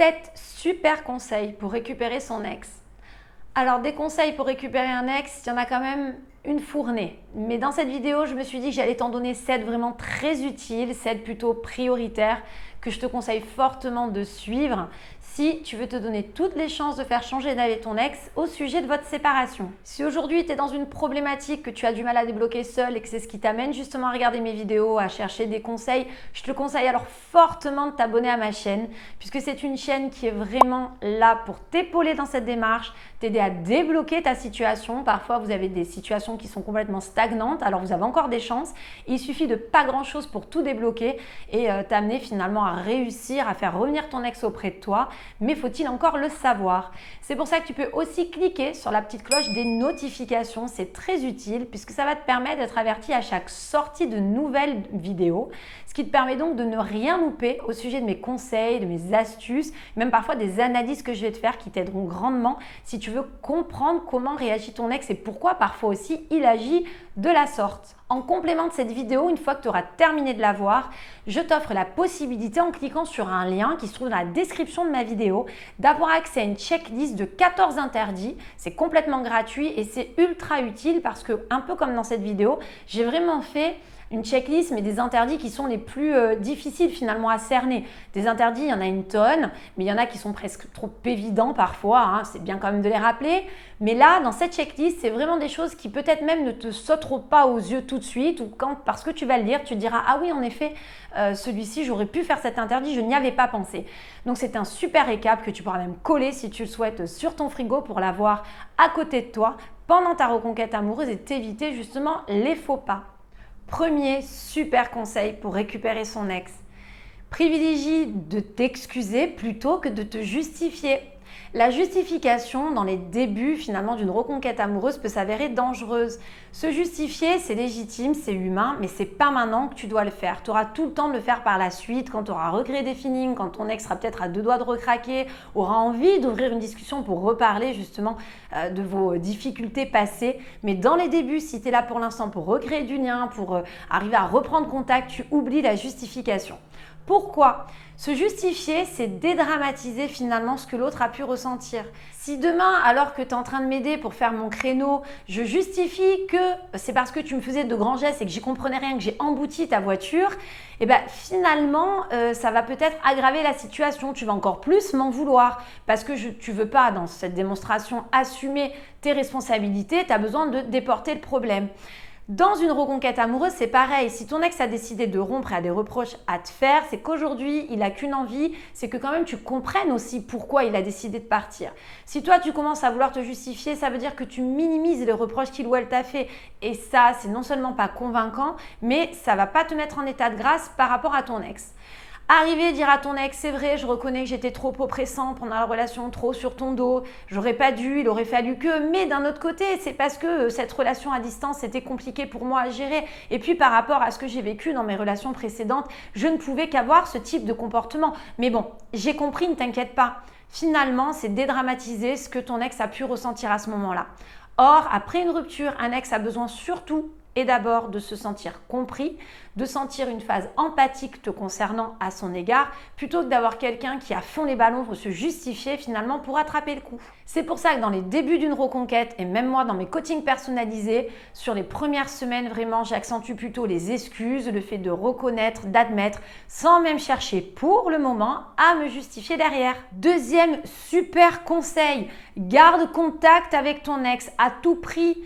7 super conseils pour récupérer son ex. Alors des conseils pour récupérer un ex, il y en a quand même une fournée. Mais dans cette vidéo, je me suis dit que j'allais t'en donner 7 vraiment très utiles, 7 plutôt prioritaires que je te conseille fortement de suivre si tu veux te donner toutes les chances de faire changer d'avis ton ex au sujet de votre séparation. Si aujourd'hui tu es dans une problématique que tu as du mal à débloquer seul et que c'est ce qui t'amène justement à regarder mes vidéos, à chercher des conseils, je te conseille alors fortement de t'abonner à ma chaîne puisque c'est une chaîne qui est vraiment là pour t'épauler dans cette démarche, t'aider à débloquer ta situation. Parfois vous avez des situations qui sont complètement stagnantes, alors vous avez encore des chances. Il suffit de pas grand chose pour tout débloquer et t'amener finalement à réussir à faire revenir ton ex auprès de toi. Mais faut-il encore le savoir? C'est pour ça que tu peux aussi cliquer sur la petite cloche des notifications. C'est très utile puisque ça va te permettre d'être averti à chaque sortie de nouvelles vidéos, ce qui te permet donc de ne rien louper au sujet de mes conseils, de mes astuces, même parfois des analyses que je vais te faire qui t'aideront grandement si tu veux comprendre comment réagit ton ex et pourquoi parfois aussi il agit de la sorte. En complément de cette vidéo, une fois que tu auras terminé de la voir, je t'offre la possibilité en cliquant sur un lien qui se trouve dans la description de ma vidéo d'avoir accès à une checklist de 14 interdits. C'est complètement gratuit et c'est ultra utile parce que, un peu comme dans cette vidéo, j'ai vraiment fait une checklist, mais des interdits qui sont les plus difficiles finalement à cerner. Des interdits, il y en a une tonne, mais il y en a qui sont presque trop évidents parfois, hein, c'est bien quand même de les rappeler. Mais là, dans cette checklist, c'est vraiment des choses qui peut-être même ne te sauteront pas aux yeux tout de suite, ou quand, parce que tu vas le lire, tu te diras « Ah oui, en effet, celui-ci, j'aurais pu faire cet interdit, je n'y avais pas pensé. » Donc c'est un super récap que tu pourras même coller si tu le souhaites sur ton frigo pour l'avoir à côté de toi pendant ta reconquête amoureuse et t'éviter justement les faux pas. Premier super conseil pour récupérer son ex. Privilégie de t'excuser plutôt que de te justifier. La justification dans les débuts finalement d'une reconquête amoureuse peut s'avérer dangereuse. Se justifier, c'est légitime, c'est humain, mais c'est pas maintenant que tu dois le faire. Tu auras tout le temps de le faire par la suite, quand tu auras recréé des feelings, quand ton ex sera peut-être à deux doigts de recraquer, aura envie d'ouvrir une discussion pour reparler justement de vos difficultés passées. Mais dans les débuts, si tu es là pour l'instant pour recréer du lien, pour arriver à reprendre contact, tu oublies la justification. Pourquoi? Se justifier, c'est dédramatiser finalement ce que l'autre a pu ressentir. Si demain, alors que tu es en train de m'aider pour faire mon créneau, je justifie que c'est parce que tu me faisais de grands gestes et que j'y comprenais rien, que j'ai embouti ta voiture, et bien finalement, ça va peut-être aggraver la situation. Tu vas encore plus m'en vouloir parce que tu ne veux pas, dans cette démonstration, assumer tes responsabilités, tu as besoin de déporter le problème. Dans une reconquête amoureuse, c'est pareil. Si ton ex a décidé de rompre et a des reproches à te faire, c'est qu'aujourd'hui, il n'a qu'une envie, c'est que quand même tu comprennes aussi pourquoi il a décidé de partir. Si toi, tu commences à vouloir te justifier, ça veut dire que tu minimises les reproches qu'il ou elle t'a fait. Et ça, c'est non seulement pas convaincant, mais ça ne va pas te mettre en état de grâce par rapport à ton ex. Arriver, dire à ton ex, c'est vrai, je reconnais que j'étais trop oppressant pendant la relation, trop sur ton dos, j'aurais pas dû, il aurait fallu que, mais d'un autre côté, c'est parce que cette relation à distance était compliquée pour moi à gérer. Et puis par rapport à ce que j'ai vécu dans mes relations précédentes, je ne pouvais qu'avoir ce type de comportement. Mais bon, j'ai compris, ne t'inquiète pas. Finalement, c'est dédramatiser ce que ton ex a pu ressentir à ce moment-là. Or, après une rupture, un ex a besoin surtout et d'abord de se sentir compris, de sentir une phase empathique te concernant à son égard, plutôt que d'avoir quelqu'un qui a fond les ballons pour se justifier finalement pour attraper le coup. C'est pour ça que dans les débuts d'une reconquête, et même moi dans mes coachings personnalisés, sur les premières semaines vraiment j'accentue plutôt les excuses, le fait de reconnaître, d'admettre, sans même chercher pour le moment à me justifier derrière. Deuxième super conseil, garde contact avec ton ex à tout prix.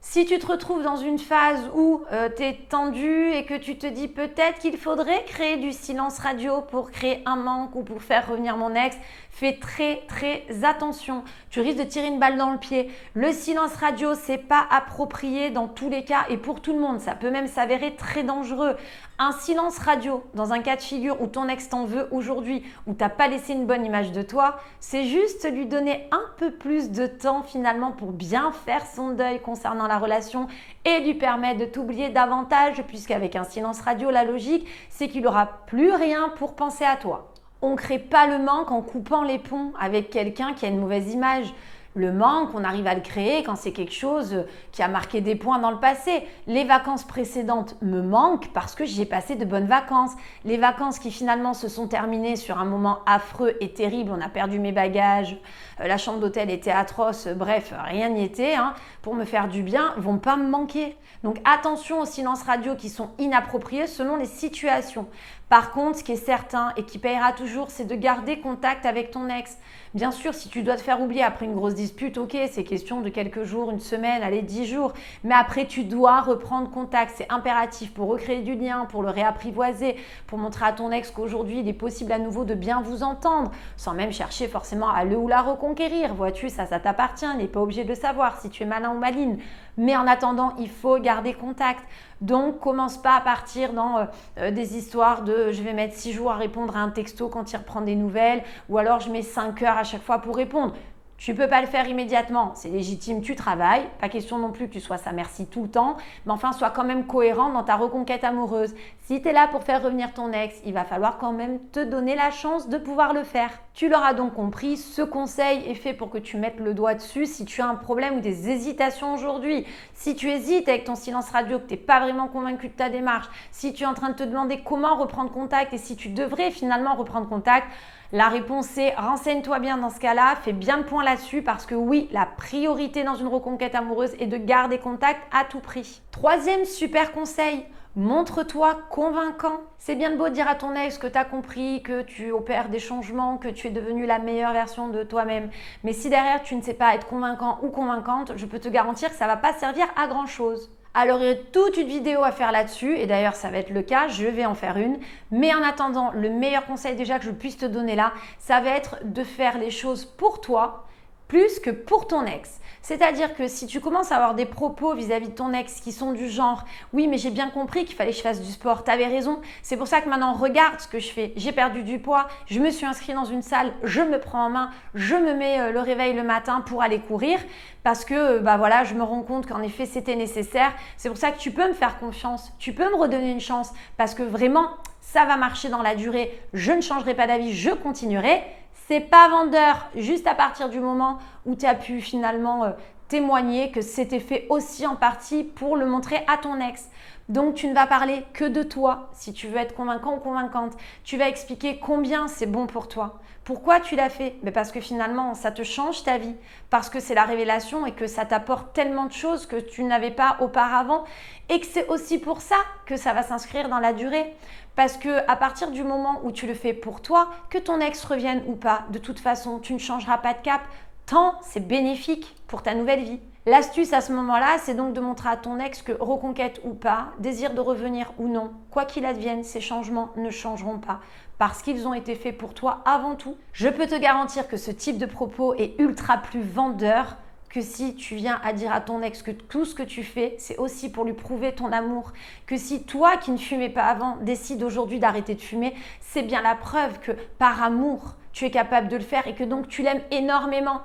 Si tu te retrouves dans une phase où tu es tendu et que tu te dis peut-être qu'il faudrait créer du silence radio pour créer un manque ou pour faire revenir mon ex, fais très attention. Tu risques de tirer une balle dans le pied. Le silence radio, c'est pas approprié dans tous les cas et pour tout le monde. Ça peut même s'avérer très dangereux. Un silence radio dans un cas de figure où ton ex t'en veut aujourd'hui, où tu n'as pas laissé une bonne image de toi, c'est juste lui donner un peu plus de temps finalement pour bien faire son deuil concernant la relation et lui permettre de t'oublier davantage puisqu'avec un silence radio, la logique, c'est qu'il n'aura plus rien pour penser à toi. On ne crée pas le manque en coupant les ponts avec quelqu'un qui a une mauvaise image. Le manque, on arrive à le créer quand c'est quelque chose qui a marqué des points dans le passé. Les vacances précédentes me manquent parce que j'ai passé de bonnes vacances. Les vacances qui finalement se sont terminées sur un moment affreux et terrible, on a perdu mes bagages, la chambre d'hôtel était atroce, bref, rien n'y était, pour me faire du bien, vont pas me manquer. Donc attention aux silences radio qui sont inappropriés selon les situations. Par contre, ce qui est certain et qui payera toujours, c'est de garder contact avec ton ex. Bien sûr, si tu dois te faire oublier après une grosse dispute, ok, c'est question de quelques jours, une semaine, allez, 10 jours. Mais après, tu dois reprendre contact. C'est impératif pour recréer du lien, pour le réapprivoiser, pour montrer à ton ex qu'aujourd'hui, il est possible à nouveau de bien vous entendre, sans même chercher forcément à le ou la reconquérir. Vois-tu, ça t'appartient, il n'est pas obligé de le savoir si tu es malin ou maline. Mais en attendant, il faut garder contact. Donc, commence pas à partir dans des histoires de je vais mettre 6 jours à répondre à un texto quand il reprend des nouvelles ou alors je mets 5 heures à chaque fois pour répondre. Tu ne peux pas le faire immédiatement, c'est légitime, tu travailles. Pas question non plus que tu sois sa merci tout le temps, mais enfin, sois quand même cohérent dans ta reconquête amoureuse. Si tu es là pour faire revenir ton ex, il va falloir quand même te donner la chance de pouvoir le faire. Tu l'auras donc compris, ce conseil est fait pour que tu mettes le doigt dessus si tu as un problème ou des hésitations aujourd'hui. Si tu hésites avec ton silence radio, que tu n'es pas vraiment convaincu de ta démarche, si tu es en train de te demander comment reprendre contact et si tu devrais finalement reprendre contact, la réponse est renseigne-toi bien dans ce cas-là, fais bien le point là-dessus parce que oui, la priorité dans une reconquête amoureuse est de garder contact à tout prix. Troisième super conseil, montre-toi convaincant. C'est bien de beau dire à ton ex que tu as compris, que tu opères des changements, que tu es devenu la meilleure version de toi-même. Mais si derrière tu ne sais pas être convaincant ou convaincante, je peux te garantir que ça ne va pas servir à grand-chose. Alors, il y a toute une vidéo à faire là-dessus et d'ailleurs, ça va être le cas, je vais en faire une. Mais en attendant, le meilleur conseil déjà que je puisse te donner là, ça va être de faire les choses pour toi plus que pour ton ex. C'est-à-dire que si tu commences à avoir des propos vis-à-vis de ton ex qui sont du genre « Oui, mais j'ai bien compris qu'il fallait que je fasse du sport, t'avais raison, c'est pour ça que maintenant regarde ce que je fais, j'ai perdu du poids, je me suis inscrite dans une salle, je me prends en main, je me mets le réveil le matin pour aller courir parce que voilà, je me rends compte qu'en effet c'était nécessaire. C'est pour ça que tu peux me faire confiance, tu peux me redonner une chance parce que vraiment ça va marcher dans la durée, je ne changerai pas d'avis, je continuerai. » C'est pas vendeur juste à partir du moment où tu as pu finalement témoigner que c'était fait aussi en partie pour le montrer à ton ex. Donc, tu ne vas parler que de toi si tu veux être convaincant ou convaincante. Tu vas expliquer combien c'est bon pour toi. Pourquoi tu l'as fait? Parce que finalement, ça te change ta vie, parce que c'est la révélation et que ça t'apporte tellement de choses que tu n'avais pas auparavant et que c'est aussi pour ça que ça va s'inscrire dans la durée. Parce que à partir du moment où tu le fais pour toi, que ton ex revienne ou pas, de toute façon, tu ne changeras pas de cap, tant c'est bénéfique pour ta nouvelle vie. L'astuce à ce moment-là, c'est donc de montrer à ton ex que reconquête ou pas, désir de revenir ou non, quoi qu'il advienne, ces changements ne changeront pas parce qu'ils ont été faits pour toi avant tout. Je peux te garantir que ce type de propos est ultra plus vendeur que si tu viens à dire à ton ex que tout ce que tu fais, c'est aussi pour lui prouver ton amour. Que si toi qui ne fumais pas avant décides aujourd'hui d'arrêter de fumer, c'est bien la preuve que par amour, tu es capable de le faire et que donc tu l'aimes énormément.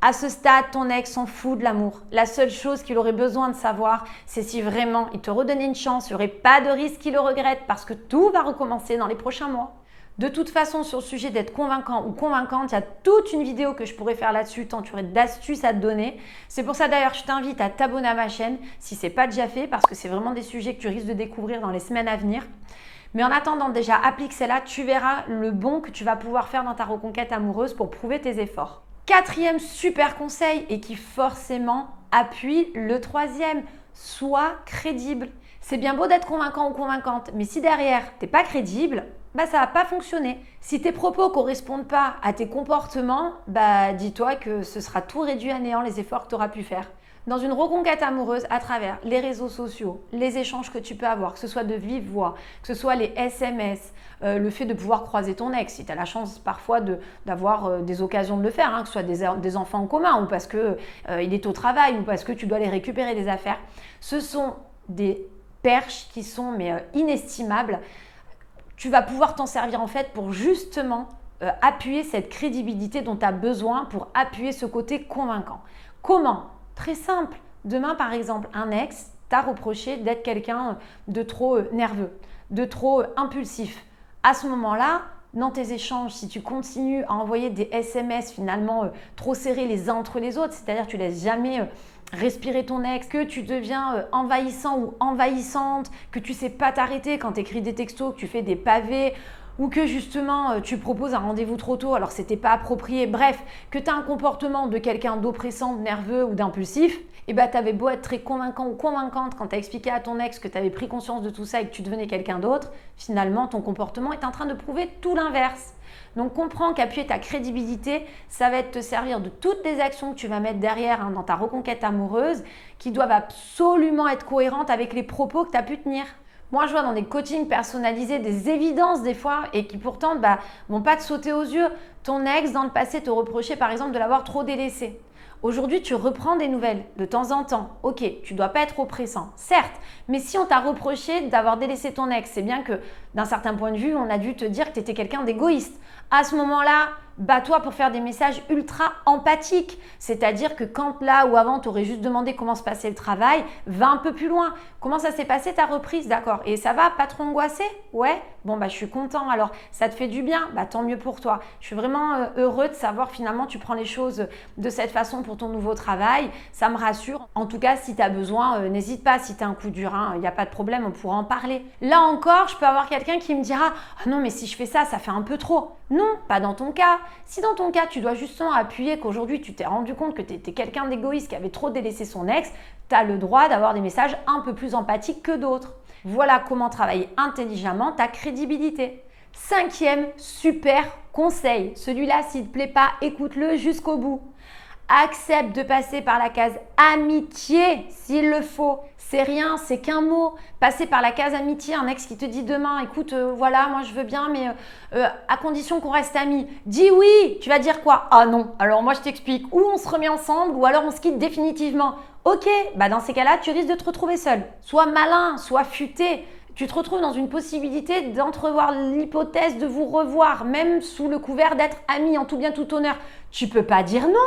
À ce stade, ton ex s'en fout de l'amour. La seule chose qu'il aurait besoin de savoir, c'est si vraiment il te redonnait une chance, il n'y aurait pas de risque qu'il le regrette parce que tout va recommencer dans les prochains mois. De toute façon, sur le sujet d'être convaincant ou convaincante, il y a toute une vidéo que je pourrais faire là-dessus, tant tu aurais d'astuces à te donner. C'est pour ça d'ailleurs, je t'invite à t'abonner à ma chaîne si ce n'est pas déjà fait, parce que c'est vraiment des sujets que tu risques de découvrir dans les semaines à venir. Mais en attendant, déjà, applique celle-là, tu verras le bon que tu vas pouvoir faire dans ta reconquête amoureuse pour prouver tes efforts. Quatrième super conseil et qui forcément appuie le troisième, sois crédible. C'est bien beau d'être convaincant ou convaincante, mais si derrière, tu n'es pas crédible, ça va pas fonctionner. Si tes propos ne correspondent pas à tes comportements, dis-toi que ce sera tout réduit à néant les efforts que tu auras pu faire. Dans une reconquête amoureuse, à travers les réseaux sociaux, les échanges que tu peux avoir, que ce soit de vive voix, que ce soit les SMS, le fait de pouvoir croiser ton ex, si tu as la chance parfois d'avoir des occasions de le faire, que ce soit des enfants en commun ou parce qu'il est au travail ou parce que tu dois aller récupérer des affaires, ce sont des perches qui sont inestimables. Tu vas pouvoir t'en servir en fait pour justement appuyer cette crédibilité dont tu as besoin pour appuyer ce côté convaincant. Comment? Très simple. Demain, par exemple, un ex t'a reproché d'être quelqu'un de trop nerveux, de trop impulsif. À ce moment-là, dans tes échanges, si tu continues à envoyer des SMS finalement trop serrés les uns entre les autres, c'est-à-dire tu laisses jamais respirer ton ex, que tu deviens envahissant ou envahissante, que tu sais pas t'arrêter quand tu écris des textos, que tu fais des pavés, ou que justement tu proposes un rendez-vous trop tôt alors c'était pas approprié, bref, que tu as un comportement de quelqu'un d'oppressant, de nerveux ou d'impulsif, et tu avais beau être très convaincant ou convaincante quand tu as expliqué à ton ex que tu avais pris conscience de tout ça et que tu devenais quelqu'un d'autre, finalement ton comportement est en train de prouver tout l'inverse. Donc comprends qu'appuyer ta crédibilité, ça va te servir de toutes les actions que tu vas mettre derrière dans ta reconquête amoureuse qui doivent absolument être cohérentes avec les propos que tu as pu tenir. Moi, je vois dans des coachings personnalisés des évidences des fois et qui pourtant vont pas te sauter aux yeux. Ton ex, dans le passé, te reprochait par exemple de l'avoir trop délaissé. Aujourd'hui, tu reprends des nouvelles de temps en temps. Ok, tu dois pas être oppressant, certes, mais si on t'a reproché d'avoir délaissé ton ex, c'est bien que d'un certain point de vue, on a dû te dire que tu étais quelqu'un d'égoïste. À ce moment-là, bats-toi pour faire des messages ultra empathiques. C'est-à-dire que quand là ou avant, tu aurais juste demandé comment se passait le travail, va un peu plus loin. Comment ça s'est passé ta reprise, d'accord? Et ça va, pas trop angoissé? Ouais? Bon, je suis content. Alors, ça te fait du bien? Tant mieux pour toi. Je suis vraiment heureux de savoir finalement tu prends les choses de cette façon pour ton nouveau travail. Ça me rassure. En tout cas, si tu as besoin, n'hésite pas. Si tu as un coup dur, il n'y a pas de problème, on pourra en parler. Là encore, je peux avoir quelqu'un qui me dira « Ah non, mais si je fais ça, ça fait un peu trop. » Non, pas dans ton cas. Si dans ton cas, tu dois justement appuyer qu'aujourd'hui, tu t'es rendu compte que tu étais quelqu'un d'égoïste qui avait trop délaissé son ex, tu as le droit d'avoir des messages un peu plus empathiques que d'autres. Voilà comment travailler intelligemment ta crédibilité. 5e super conseil. Celui-là, s'il ne te plaît pas, écoute-le jusqu'au bout. Accepte de passer par la case amitié s'il le faut. C'est rien, c'est qu'un mot. Passer par la case amitié, un ex qui te dit demain, écoute, voilà, moi je veux bien, mais à condition qu'on reste amis. Dis oui, tu vas dire quoi? Ah non, alors moi je t'explique. Ou on se remet ensemble, ou alors on se quitte définitivement. Ok, dans ces cas-là, tu risques de te retrouver seul. Sois malin, sois futé. Tu te retrouves dans une possibilité d'entrevoir l'hypothèse de vous revoir, même sous le couvert d'être amis en tout bien tout honneur. Tu peux pas dire non,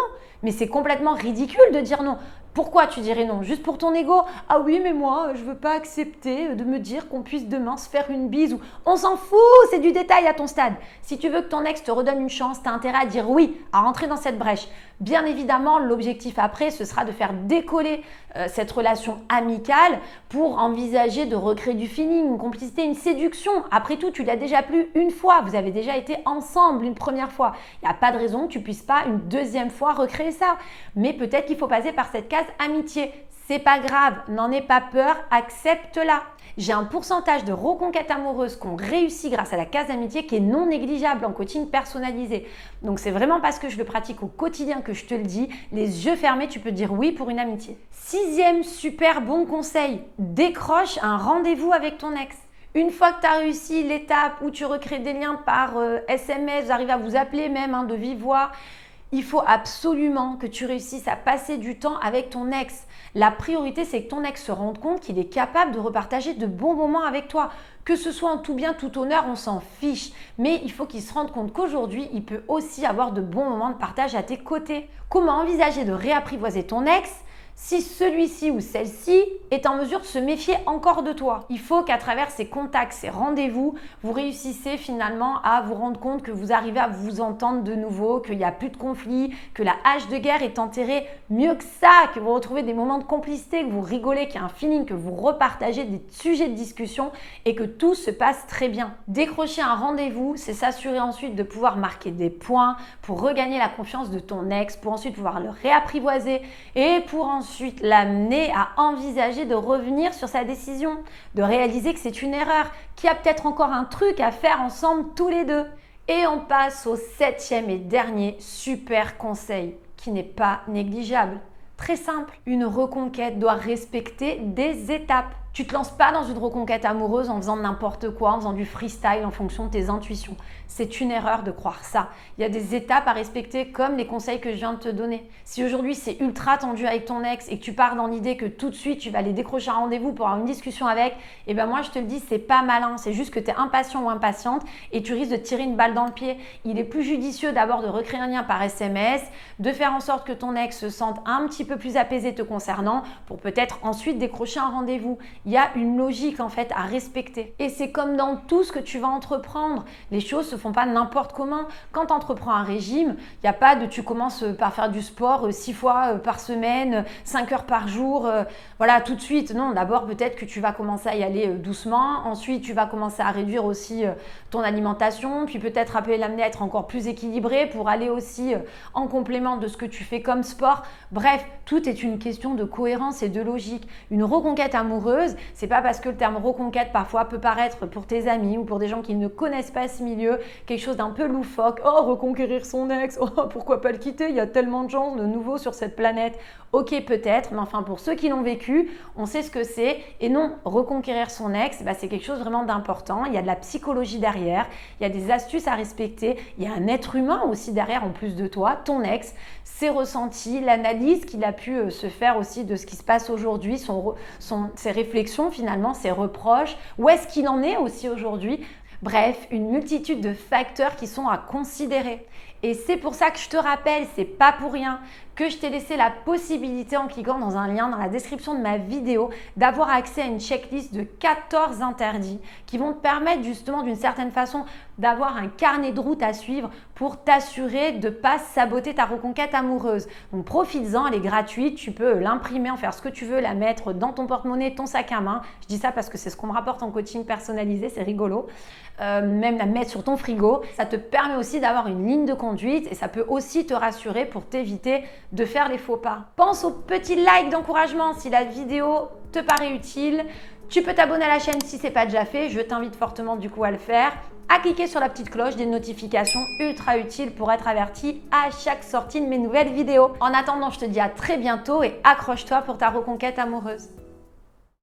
mais c'est complètement ridicule de dire non. Pourquoi tu dirais non? Juste pour ton ego? Ah oui, mais moi, je veux pas accepter de me dire qu'on puisse demain se faire une bise ou on s'en fout, c'est du détail à ton stade. Si tu veux que ton ex te redonne une chance, tu as intérêt à dire oui, à rentrer dans cette brèche. Bien évidemment, l'objectif après, ce sera de faire décoller cette relation amicale pour envisager de recréer du feeling, une complicité, une séduction. Après tout, tu l'as déjà plu une fois, vous avez déjà été ensemble une première fois. Il n'y a pas de raison que tu puisses pas une deuxième fois recréer ça. Mais peut-être qu'il faut passer par cette case amitié. C'est pas grave, n'en aie pas peur, accepte-la. J'ai un pourcentage de reconquête amoureuse qu'on réussit grâce à la case amitié qui est non négligeable en coaching personnalisé. Donc c'est vraiment parce que je le pratique au quotidien que je te le dis. Les yeux fermés, tu peux dire oui pour une amitié. 6e super bon conseil, décroche un rendez-vous avec ton ex. Une fois que tu as réussi l'étape où tu recrées des liens par SMS, vous arrivez à vous appeler même de vive voix, il faut absolument que tu réussisses à passer du temps avec ton ex. La priorité, c'est que ton ex se rende compte qu'il est capable de repartager de bons moments avec toi. Que ce soit en tout bien, tout honneur, on s'en fiche. Mais il faut qu'il se rende compte qu'aujourd'hui, il peut aussi avoir de bons moments de partage à tes côtés. Comment envisager de réapprivoiser ton ex si celui-ci ou celle-ci est en mesure de se méfier encore de toi? Il faut qu'à travers ces contacts, ces rendez-vous, vous réussissez finalement à vous rendre compte que vous arrivez à vous entendre de nouveau, qu'il n'y a plus de conflit, que la hache de guerre est enterrée, mieux que ça, que vous retrouvez des moments de complicité, que vous rigolez, qu'il y a un feeling, que vous repartagez des sujets de discussion et que tout se passe très bien. Décrocher un rendez-vous, c'est s'assurer ensuite de pouvoir marquer des points pour regagner la confiance de ton ex, pour ensuite pouvoir le réapprivoiser et pour ensuite l'amener à envisager de revenir sur sa décision, de réaliser que c'est une erreur, qu'il y a peut-être encore un truc à faire ensemble tous les deux. Et on passe au 7e et dernier super conseil qui n'est pas négligeable. Très simple, une reconquête doit respecter des étapes. Tu ne te lances pas dans une reconquête amoureuse en faisant n'importe quoi, en faisant du freestyle en fonction de tes intuitions. C'est une erreur de croire ça. Il y a des étapes à respecter comme les conseils que je viens de te donner. Si aujourd'hui c'est ultra tendu avec ton ex et que tu pars dans l'idée que tout de suite tu vas aller décrocher un rendez-vous pour avoir une discussion avec, moi je te le dis, c'est pas malin. C'est juste que tu es impatient ou impatiente et tu risques de tirer une balle dans le pied. Il est plus judicieux d'abord de recréer un lien par SMS, de faire en sorte que ton ex se sente un petit peu plus apaisé te concernant pour peut-être ensuite décrocher un rendez-vous. Il y a une logique en fait à respecter. Et c'est comme dans tout ce que tu vas entreprendre. Les choses se font pas n'importe comment. Quand tu entreprends un régime, il n'y a pas de tu commences par faire du sport 6 fois par semaine, 5 heures par jour, voilà, tout de suite. Non, d'abord peut-être que tu vas commencer à y aller doucement. Ensuite, tu vas commencer à réduire aussi ton alimentation, puis peut-être l'amener à être encore plus équilibré pour aller aussi en complément de ce que tu fais comme sport. Bref, tout est une question de cohérence et de logique. Une reconquête amoureuse, c'est pas parce que le terme reconquête parfois peut paraître pour tes amis ou pour des gens qui ne connaissent pas ce milieu quelque chose d'un peu loufoque. Oh, reconquérir son ex, oh, pourquoi pas le quitter? Il y a tellement de gens de nouveaux sur cette planète. Ok, peut-être, mais enfin pour ceux qui l'ont vécu, on sait ce que c'est. Et non, reconquérir son ex, c'est quelque chose vraiment d'important. Il y a de la psychologie derrière, il y a des astuces à respecter, il y a un être humain aussi derrière en plus de toi, ton ex, ses ressentis, l'analyse qu'il a pu se faire aussi de ce qui se passe aujourd'hui, ses réflexions finalement, ses reproches, où est-ce qu'il en est aussi aujourd'hui. Bref, une multitude de facteurs qui sont à considérer. Et c'est pour ça que je te rappelle, c'est pas pour rien que je t'ai laissé la possibilité en cliquant dans un lien dans la description de ma vidéo d'avoir accès à une checklist de 14 interdits qui vont te permettre justement d'une certaine façon d'avoir un carnet de route à suivre pour t'assurer de ne pas saboter ta reconquête amoureuse. Donc profites-en, elle est gratuite, tu peux l'imprimer, en faire ce que tu veux, la mettre dans ton porte-monnaie, ton sac à main. Je dis ça parce que c'est ce qu'on me rapporte en coaching personnalisé, c'est rigolo. Même la mettre sur ton frigo. Ça te permet aussi d'avoir une ligne de conduite et ça peut aussi te rassurer pour t'éviter de faire les faux pas. Pense au petit like d'encouragement si la vidéo te paraît utile. Tu peux t'abonner à la chaîne si ce n'est pas déjà fait. Je t'invite fortement du coup à le faire. À cliquer sur la petite cloche des notifications ultra utiles pour être averti à chaque sortie de mes nouvelles vidéos. En attendant, je te dis à très bientôt et accroche-toi pour ta reconquête amoureuse.